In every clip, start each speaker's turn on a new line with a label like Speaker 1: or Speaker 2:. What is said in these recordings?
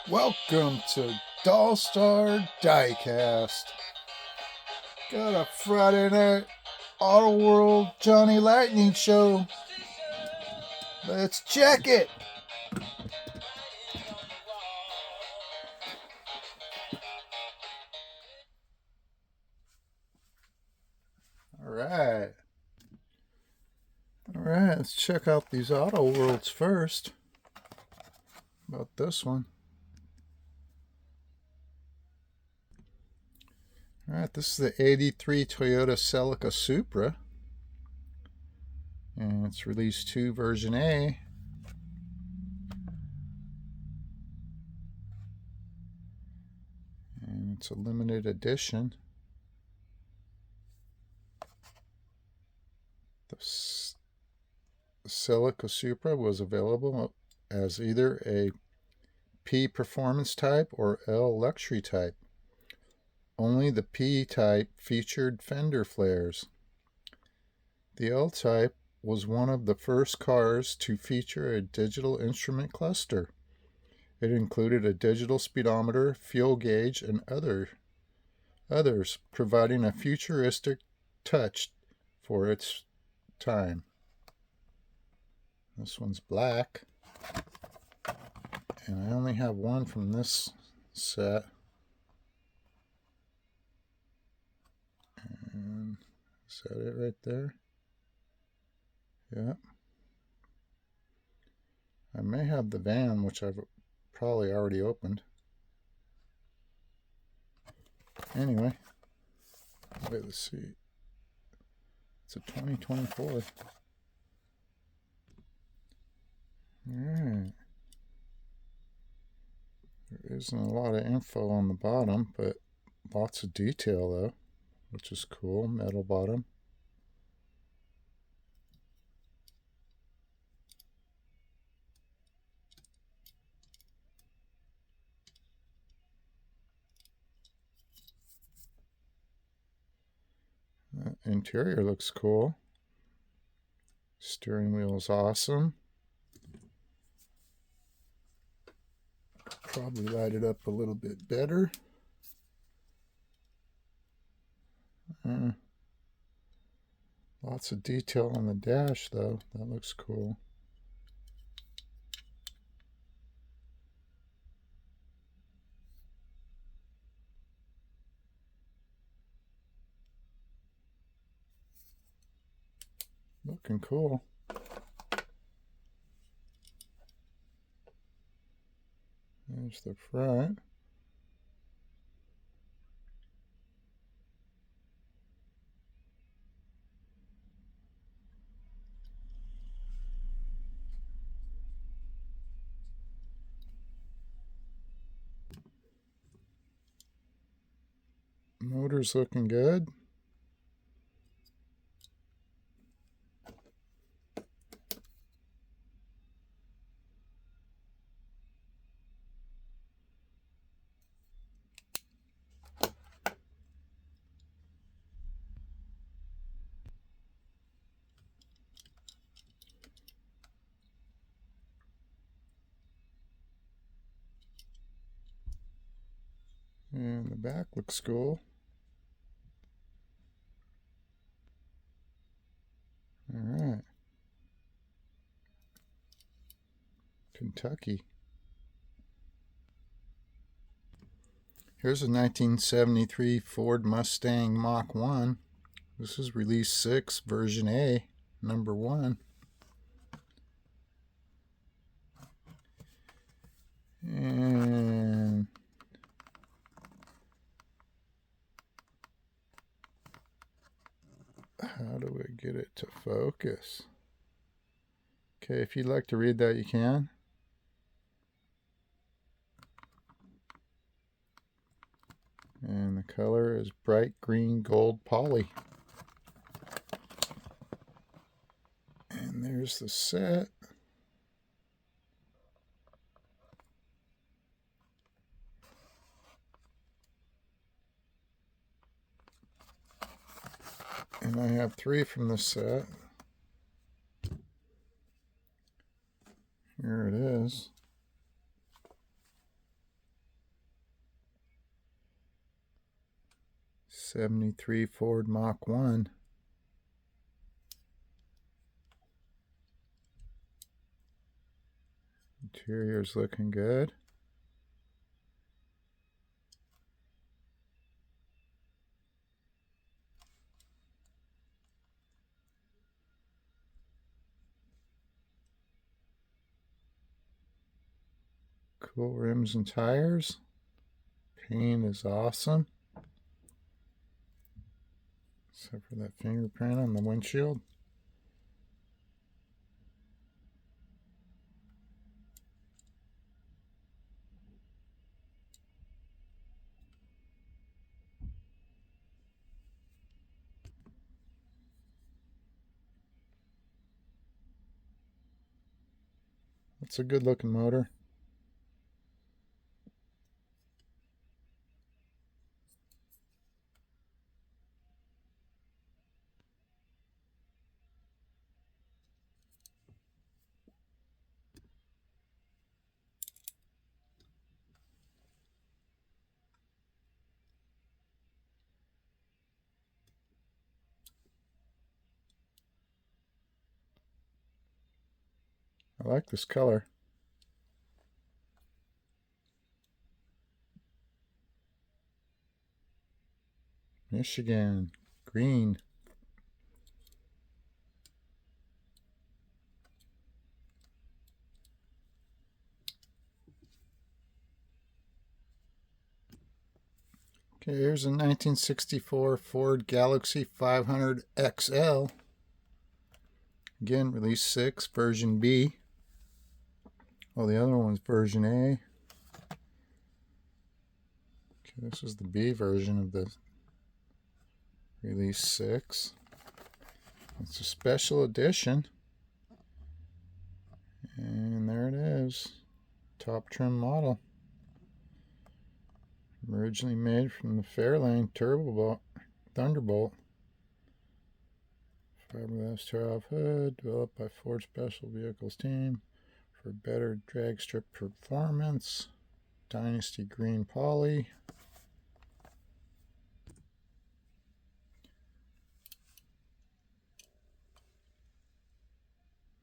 Speaker 1: Welcome to Doll Star Diecast. Got a Friday night autoworld Johnny Lightning show. Let's check it. Alright, let's check out these autoworlds first. About this one. Alright, this is the 83 Toyota Celica Supra. And it's release 2 version A. And it's a limited edition. The Celica Supra was available as either a P Performance type or L Luxury type. Only the P type featured fender flares. The L type was one of the first cars to feature a digital instrument cluster. It included a digital speedometer, fuel gauge, and others, providing a futuristic touch for its time. This one's black, and I only have one from this set. And is that it right there? Yep. I may have the van, which I've probably already opened. Anyway, wait, let's see. It's a 2024. Alright. There isn't a lot of info on the bottom, but lots of detail though, which is cool. Metal bottom. The interior looks cool. Steering wheel is awesome. Probably light it up a little bit better. Lots of detail on the dash though. That looks cool. Looking cool. There's the front. Motor's looking good. And the back looks cool. Alright. Kentucky. Here's a 1973 Ford Mustang Mach 1. This is release 6, version A, number 1. And how do we get it to focus? Okay, if you'd like to read that, you can. And the color is bright green gold poly. And there's the set. And I have 3 from the set. Here it is. '73 Ford Mach 1. Interior's looking good. Cool rims and tires. Paint is awesome. Except for that fingerprint on the windshield. It's a good looking motor. I like this color. Michigan, green. Okay, here's a 1964 Ford Galaxy 500 XL. Again, release 6, version B. Oh, the other one's version A. Okay, this is the B version of the release 6. It's a special edition. And there it is. Top trim model. Originally made from the Fairlane Thunderbolt. Fiberglass tear-off hood, developed by Ford Special Vehicles team for better drag strip performance. Dynasty green poly.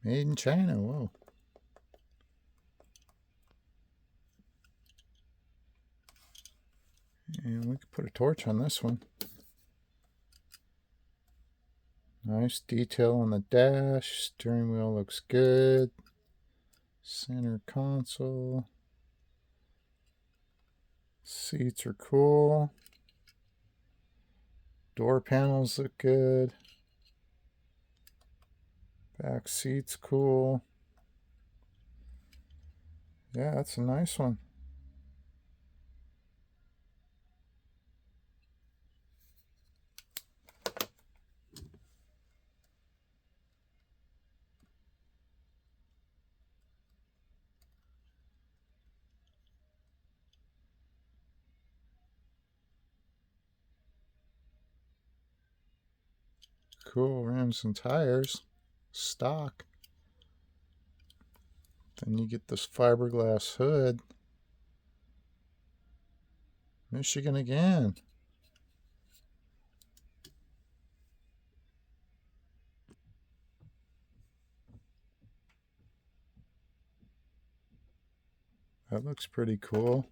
Speaker 1: Made in China, whoa. And we could put a torch on this one. Nice detail on the dash. Steering wheel looks good. Center console. Seats are cool. Door panels look good. Back seats cool. Yeah, that's a nice one. Cool rims and tires. Stock. Then you get this fiberglass hood. Michigan again. That looks pretty cool.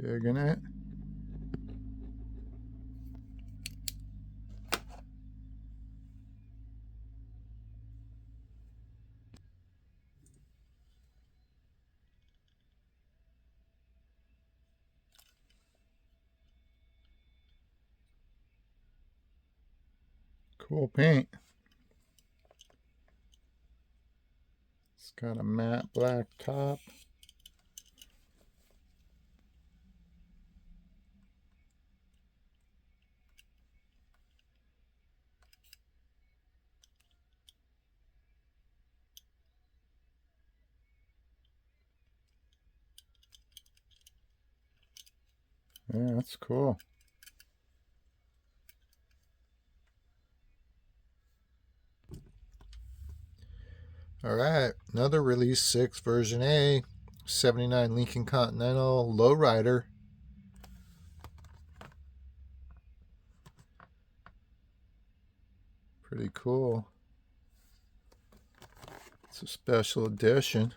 Speaker 1: Digging it. Cool paint. It's got a matte black top. Yeah, that's cool. All right, another release 6 version A, 79 Lincoln Continental Lowrider. Pretty cool. It's a special edition.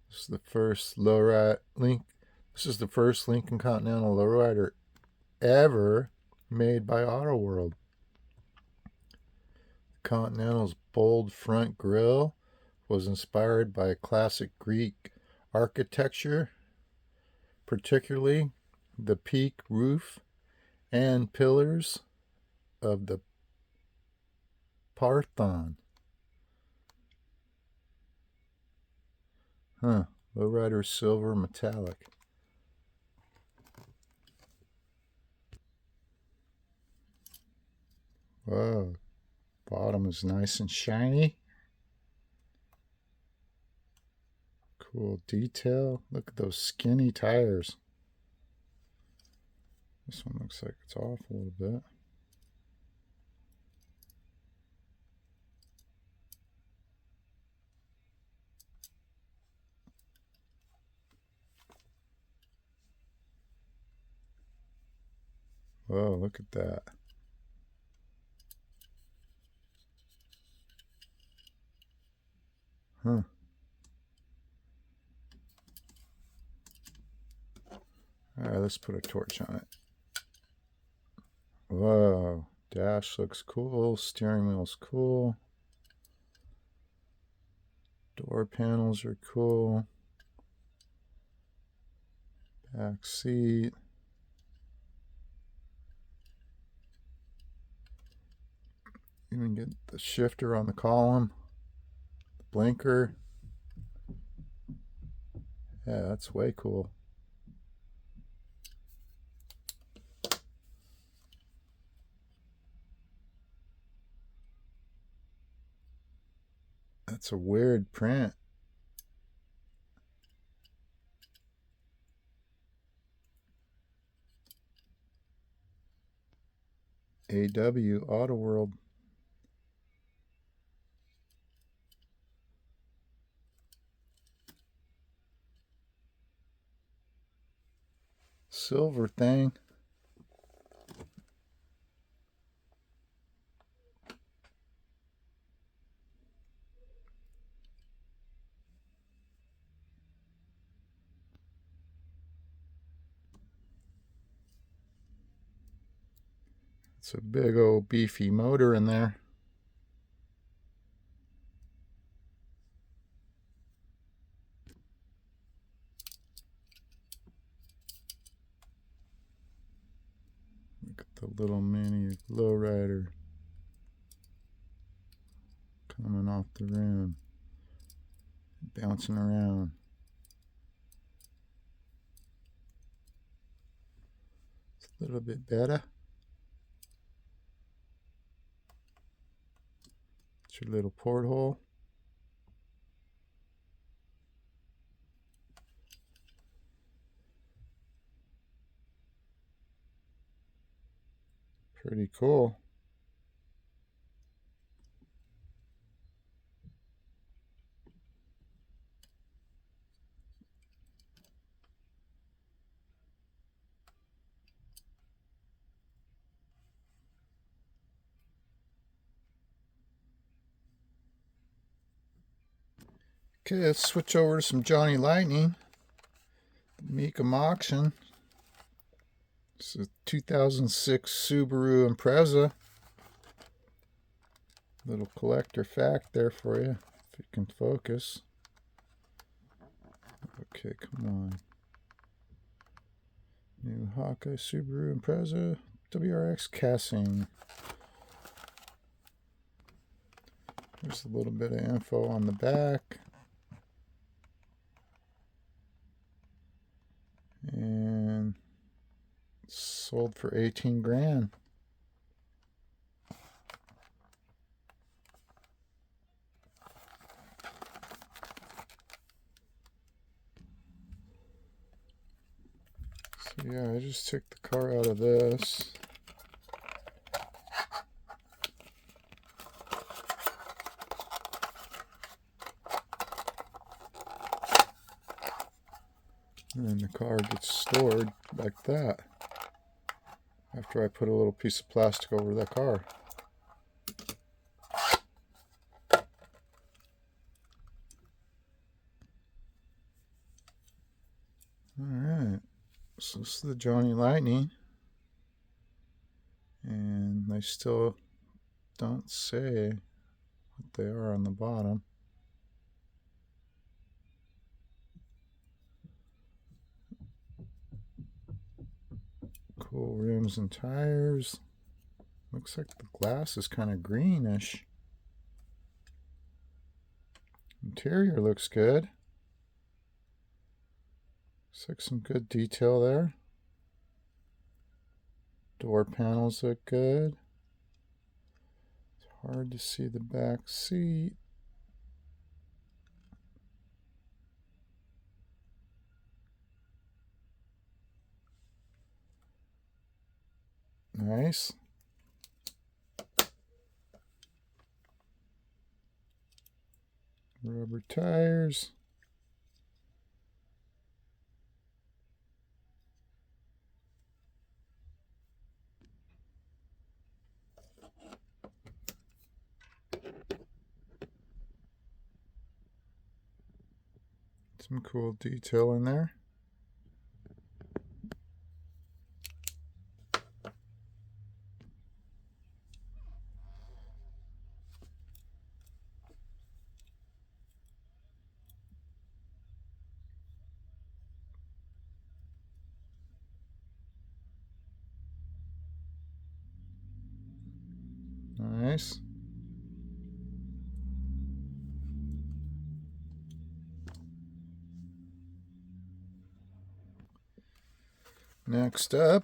Speaker 1: This is the first This is the first Lincoln Continental Lowrider ever made by autoworld. Continental's bold front grille was inspired by classic Greek architecture, particularly the peak roof and pillars of the Parthenon. Lowrider silver metallic. Whoa. Bottom is nice and shiny. Cool detail. Look at those skinny tires. This one looks like it's off a little bit. Whoa, look at that. All right, let's put a torch on it. Whoa, dash looks cool. Steering wheel's cool. Door panels are cool. Back seat. Even get the shifter on the column. The blinker. Yeah, that's way cool. That's a weird print. AW Autoworld. Silver thing. It's a big old beefy motor in there. Look at the little mini lowrider coming off the rim, bouncing around. It's a little bit better. It's your little porthole. Pretty cool. Okay, let's switch over to some Johnny Lightning. Mecum auction. It's a 2006 Subaru Impreza. Little collector fact there for you, if you can focus. Okay, come on. New Hawkeye Subaru Impreza WRX casting. There's a little bit of info on the back. And sold for 18 grand. So yeah, I just took the car out of this. car gets stored like that after I put a little piece of plastic over the car. Alright, so this is the Johnny Lightning, and they still don't say what they are on the bottom. Cool rims and tires. Looks like the glass is kind of greenish. Interior looks good. Looks like some good detail there. Door panels look good. It's hard to see the back seat. Nice. Rubber tires. Some cool detail in there. Nice. Next up,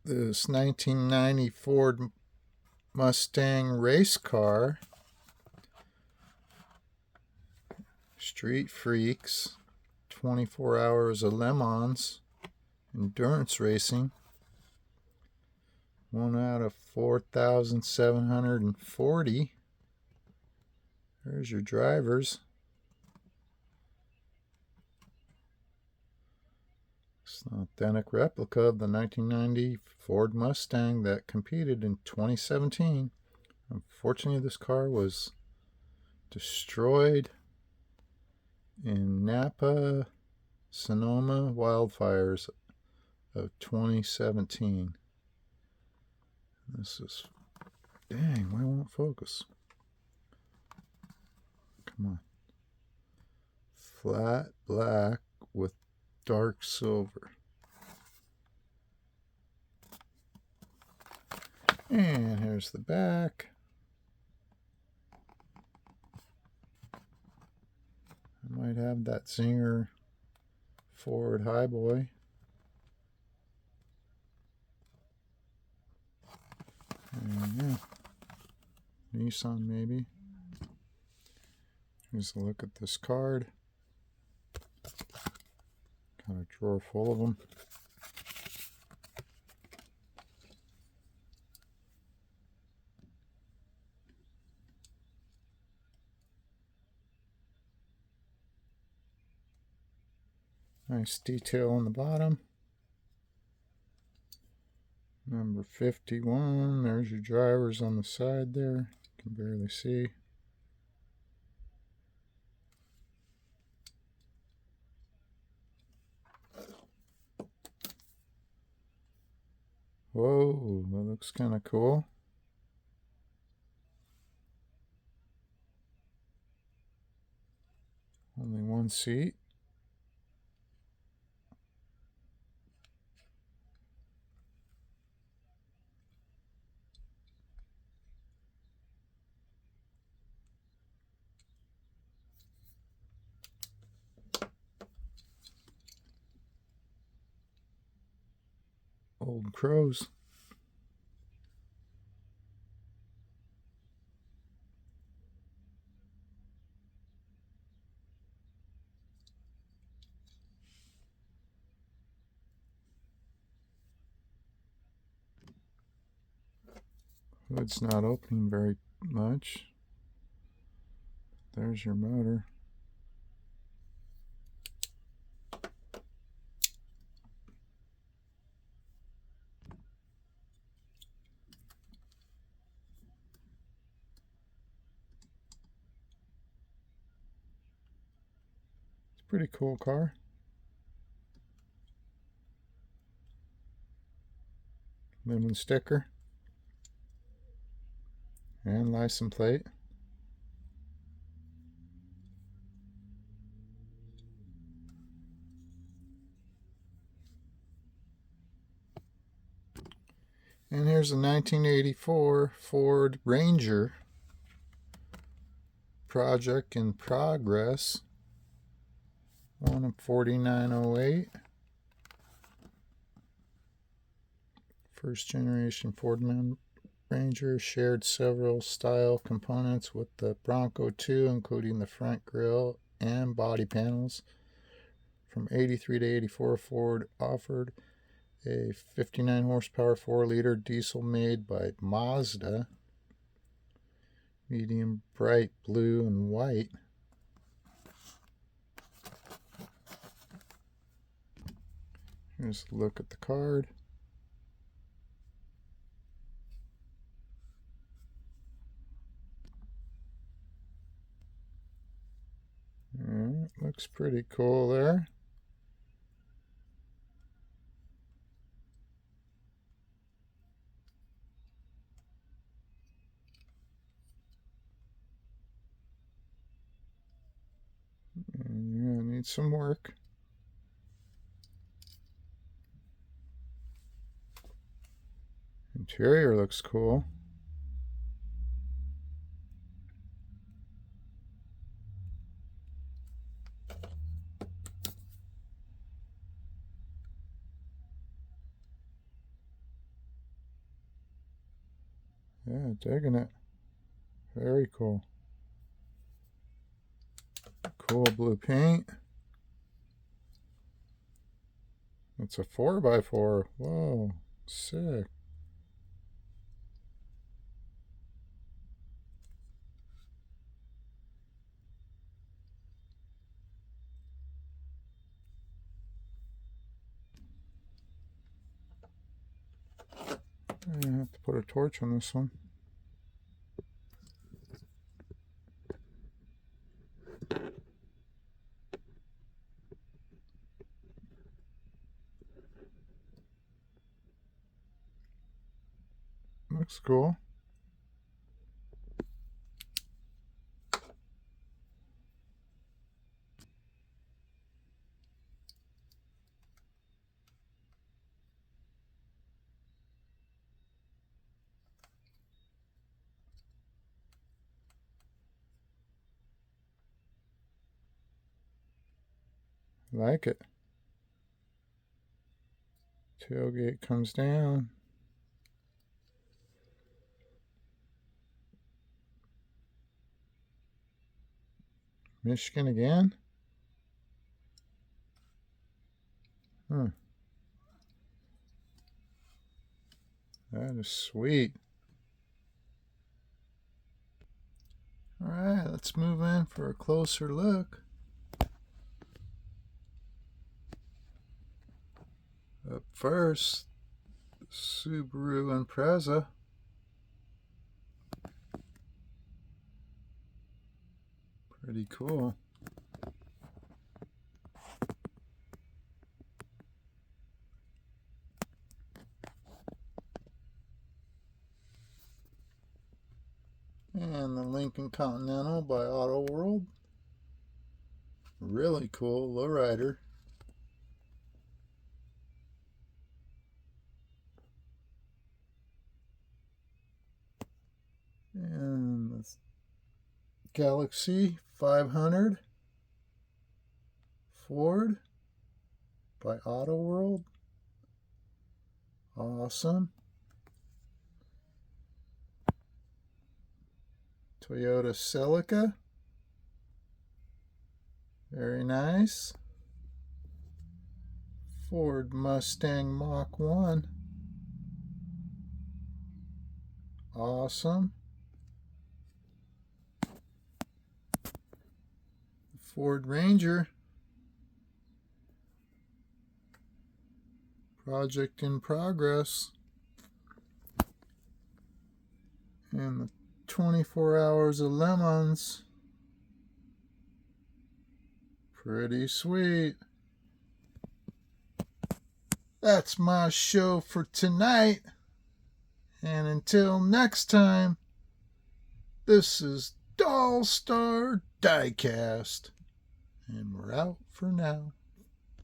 Speaker 1: this 1990 Ford Mustang race car. Street Freaks, 24 Hours of Le Mans, endurance racing. 1 out of 4,740. There's your drivers. It's an authentic replica of the 1990 Ford Mustang that competed in 2017. Unfortunately, this car was destroyed in Napa, Sonoma wildfires of 2017. This is, dang, why won't focus? Come on. Flat black with dark silver. And here's the back. I might have that Zinger Ford Highboy. And yeah, Nissan maybe. Here's a look at this card. Got a drawer full of them. Nice detail on the bottom. Number 51. There's your drivers on the side there. You can barely see. Whoa, that looks kind of cool. Only one seat. Old crows. Hood's not opening very much. There's your motor. Pretty cool car. Lemon sticker and license plate. And here's a 1984 Ford Ranger. Project in progress. One of 4908. First generation Ford Ranger shared several style components with the Bronco 2, including the front grille and body panels. From 83 to 84, Ford offered a 59 horsepower 4-liter diesel made by Mazda, medium bright blue and white. Here's a look at the card. Looks pretty cool there. Yeah, needs some work. Interior looks cool. Yeah, digging it. Very cool. Cool blue paint. It's a 4x4. Whoa, sick. I have to put a torch on this one. Looks cool. Like it. Tailgate comes down. Michigan again? Huh. That is sweet. Alright, let's move in for a closer look. Up first, Subaru Impreza. Pretty cool. And the Lincoln Continental by Autoworld. Really cool, lowrider. And the Galaxy 500 Ford by Autoworld. Awesome. Toyota Celica. Very nice. Ford Mustang Mach 1. Awesome. Ford Ranger. Project in progress. And the 24 Hours of Lemons. Pretty sweet. That's my show for tonight. And until next time, this is Doll Star Diecast. And we're out for now.